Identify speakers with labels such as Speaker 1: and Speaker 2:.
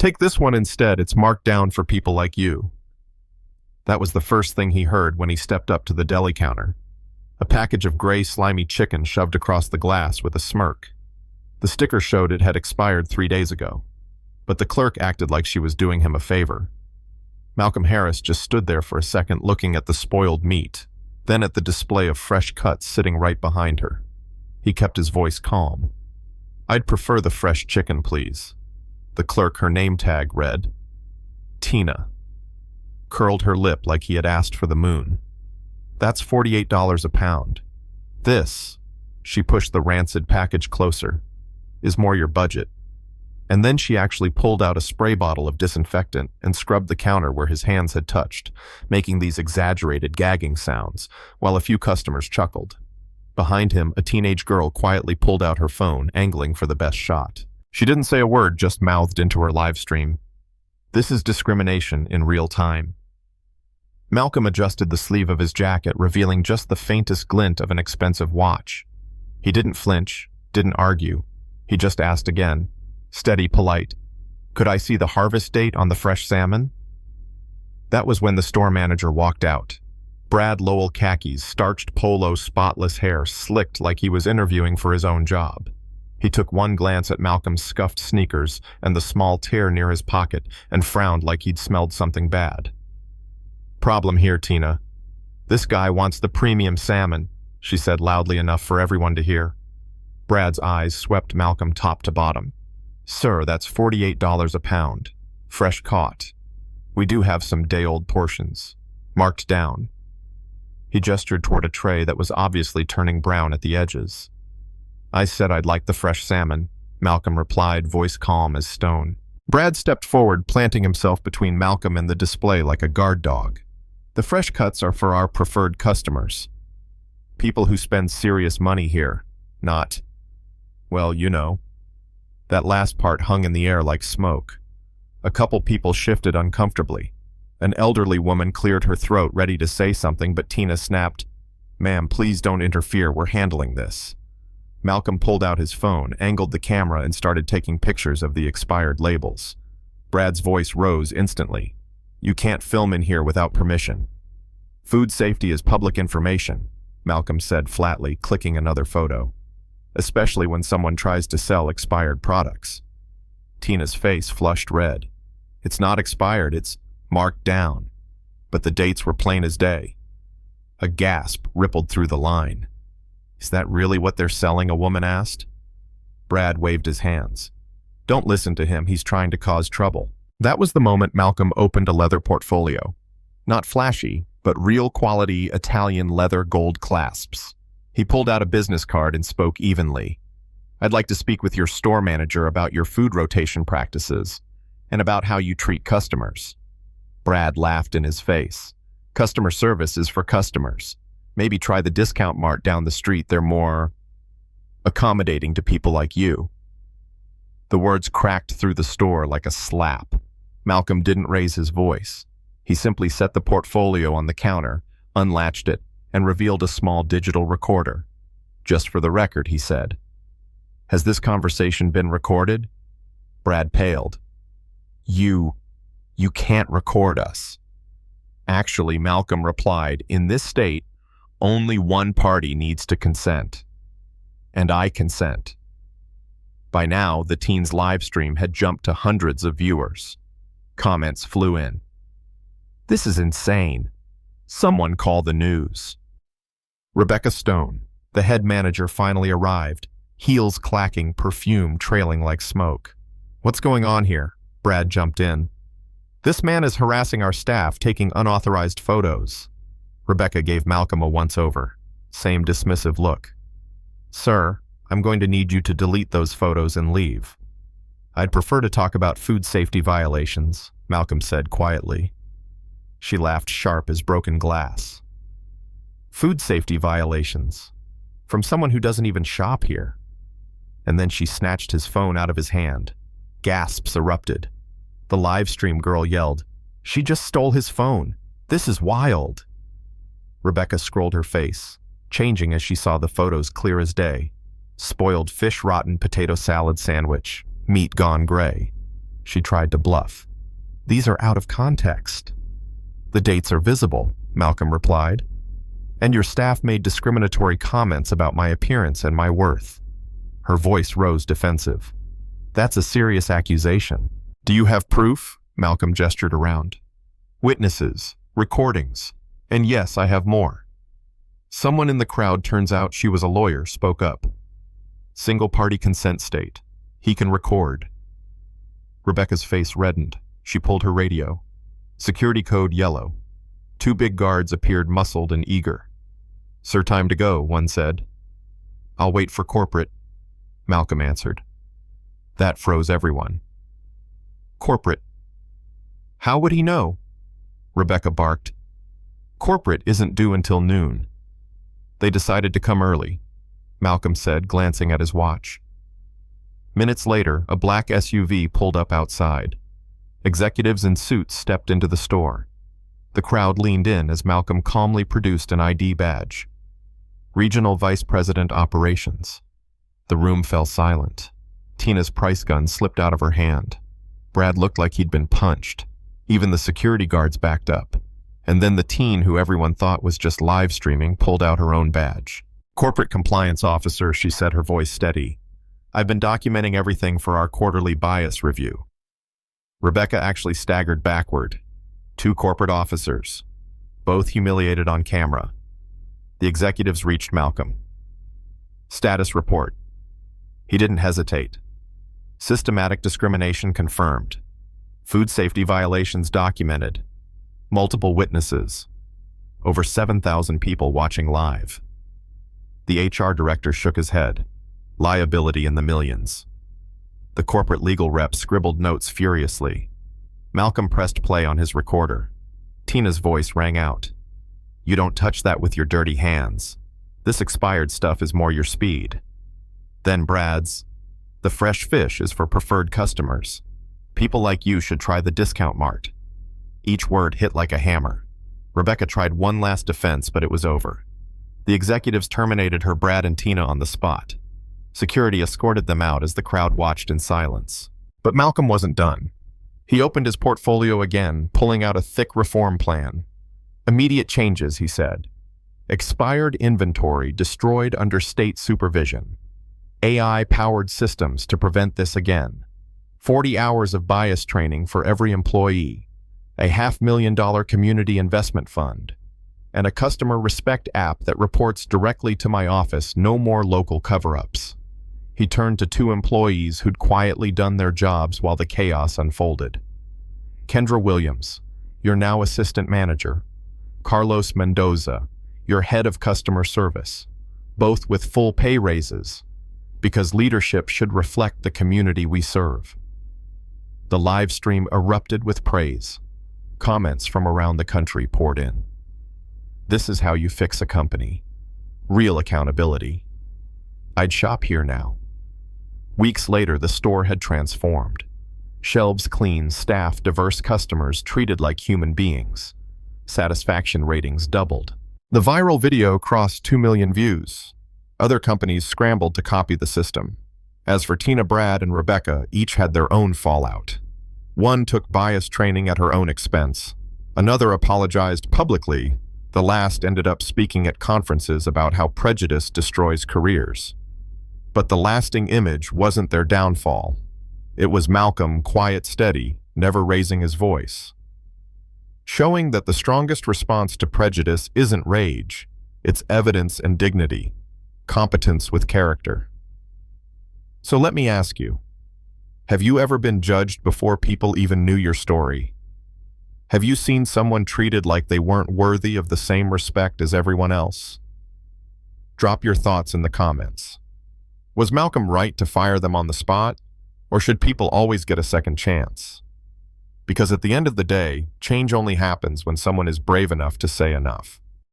Speaker 1: Take this one instead, it's marked down for people like you. That was the first thing he heard when he stepped up to the deli counter. A package of gray, slimy chicken shoved across the glass with a smirk. The sticker showed it had expired 3 days ago, but the clerk acted like she was doing him a favor. Malcolm Harris just stood there for a second looking at the spoiled meat, then at the display of fresh cuts sitting right behind her. He kept his voice calm. "I'd prefer the fresh chicken, please." The clerk, her name tag read, Tina. Curled her lip like he had asked for the moon. "That's $48 a pound. This," she pushed the rancid package closer, "is more your budget." And then she actually pulled out a spray bottle of disinfectant and scrubbed the counter where his hands had touched, making these exaggerated gagging sounds, while a few customers chuckled. Behind him, a teenage girl quietly pulled out her phone, angling for the best shot. She didn't say a word, just mouthed into her live stream. This is discrimination in real time. Malcolm adjusted the sleeve of his jacket, revealing just the faintest glint of an expensive watch. He didn't flinch, didn't argue. He just asked again, steady, polite, "Could I see the harvest date on the fresh salmon?" That was when the store manager walked out. Brad Lowell khakis, starched polo, spotless hair, slicked like he was interviewing for his own job. He took one glance at Malcolm's scuffed sneakers and the small tear near his pocket and frowned like he'd smelled something bad. "Problem here, Tina. This guy wants the premium salmon," she said loudly enough for everyone to hear. Brad's eyes swept Malcolm top to bottom. "Sir, that's $48 a pound. Fresh caught. We do have some day-old portions. Marked down." He gestured toward a tray that was obviously turning brown at the edges. "I said I'd like the fresh salmon," Malcolm replied, voice calm as stone. Brad stepped forward, planting himself between Malcolm and the display like a guard dog. "The fresh cuts are for our preferred customers. People who spend serious money here, not, well, you know." That last part hung in the air like smoke. A couple people shifted uncomfortably. An elderly woman cleared her throat, ready to say something, but Tina snapped, "Ma'am, please don't interfere, we're handling this." Malcolm pulled out his phone, angled the camera, and started taking pictures of the expired labels. Brad's voice rose instantly. "You can't film in here without permission." "Food safety is public information," Malcolm said flatly, clicking another photo. "Especially when someone tries to sell expired products." Tina's face flushed red. "It's not expired, it's marked down." But the dates were plain as day. A gasp rippled through the line. "Is that really what they're selling?" a woman asked. Brad waved his hands. "Don't listen to him, he's trying to cause trouble." That was the moment Malcolm opened a leather portfolio. Not flashy, but real quality Italian leather gold clasps. He pulled out a business card and spoke evenly. "I'd like to speak with your store manager about your food rotation practices and about how you treat customers." Brad laughed in his face. "Customer service is for customers. Maybe try the discount mart down the street, they're more accommodating to people like you." The words cracked through the store like a slap. Malcolm didn't raise his voice. He simply set the portfolio on the counter, unlatched it, and revealed a small digital recorder. "Just for the record," he said. "Has this conversation been recorded?" Brad paled. You can't record us." "Actually," Malcolm replied, "in this state, only one party needs to consent. And I consent." By now, the teen's live stream had jumped to hundreds of viewers. Comments flew in. "This is insane. Someone call the news." Rebecca Stone, the head manager, finally arrived, heels clacking, perfume trailing like smoke. "What's going on here?" Brad jumped in. "This man is harassing our staff, taking unauthorized photos." Rebecca gave Malcolm a once-over. Same dismissive look. "Sir, I'm going to need you to delete those photos and leave." "I'd prefer to talk about food safety violations," Malcolm said quietly. She laughed sharp as broken glass. "Food safety violations? From someone who doesn't even shop here." And then she snatched his phone out of his hand. Gasps erupted. The live stream girl yelled, "She just stole his phone. This is wild." Rebecca scrolled her face, changing as she saw the photos clear as day. Spoiled fish, rotten potato salad sandwich, meat gone gray. She tried to bluff. These are out of context. The dates are visible, Malcolm replied. And your staff made discriminatory comments about my appearance and my worth. Her voice rose defensive. That's a serious accusation. Do you have proof? Malcolm gestured around. Witnesses, recordings, and yes, I have more. Someone in the crowd, turns out she was a lawyer, spoke up. Single-party consent state. He can record. Rebecca's face reddened. She pulled her radio. Security code yellow. Two big guards appeared muscled and eager. Sir, time to go, one said. I'll wait for corporate, Malcolm answered. That froze everyone. Corporate. How would he know? Rebecca barked. Corporate isn't due until noon. They decided to come early, Malcolm said, glancing at his watch. Minutes later, a black SUV pulled up outside. Executives in suits stepped into the store. The crowd leaned in as Malcolm calmly produced an ID badge. Regional Vice President Operations. The room fell silent. Tina's price gun slipped out of her hand. Brad looked like he'd been punched. Even the security guards backed up. And then the teen who everyone thought was just live streaming pulled out her own badge. Corporate compliance officer, she said, her voice steady. I've been documenting everything for our quarterly bias review. Rebecca actually staggered backward. Two corporate officers, both humiliated on camera. The executives reached Malcolm. Status report. He didn't hesitate. Systematic discrimination confirmed. Food safety violations documented. Multiple witnesses. Over 7,000 people watching live. The HR director shook his head. Liability in the millions. The corporate legal rep scribbled notes furiously. Malcolm pressed play on his recorder. Tina's voice rang out. You don't touch that with your dirty hands. This expired stuff is more your speed. Then Brad's. The fresh fish is for preferred customers. People like you should try the discount mart. Each word hit like a hammer. Rebecca tried one last defense, but it was over. The executives terminated her, Brad and Tina, on the spot. Security escorted them out as the crowd watched in silence. But Malcolm wasn't done. He opened his portfolio again, pulling out a thick reform plan. Immediate changes, he said. Expired inventory destroyed under state supervision. AI-powered systems to prevent this again. 40 hours of bias training for every employee. A $500,000 community investment fund. And a customer respect app that reports directly to my office. No more local cover-ups. He turned to two employees who'd quietly done their jobs while the chaos unfolded. Kendra Williams, your now assistant manager. Carlos Mendoza, your head of customer service. Both with full pay raises. Because leadership should reflect the community we serve. The live stream erupted with praise. Comments from around the country poured in. This is how you fix a company. Real accountability. I'd shop here now. Weeks later, the store had transformed. Shelves clean, staff, diverse customers treated like human beings. Satisfaction ratings doubled. The viral video crossed 2 million views. Other companies scrambled to copy the system. As for Tina, Brad, and Rebecca, each had their own fallout. One took bias training at her own expense. Another apologized publicly. The last ended up speaking at conferences about how prejudice destroys careers. But the lasting image wasn't their downfall. It was Malcolm, quiet, steady, never raising his voice. Showing that the strongest response to prejudice isn't rage, it's evidence and dignity, competence with character. So let me ask you, have you ever been judged before people even knew your story? Have you seen someone treated like they weren't worthy of the same respect as everyone else? Drop your thoughts in the comments. Was Malcolm right to fire them on the spot, or should people always get a second chance? Because at the end of the day, change only happens when someone is brave enough to say enough.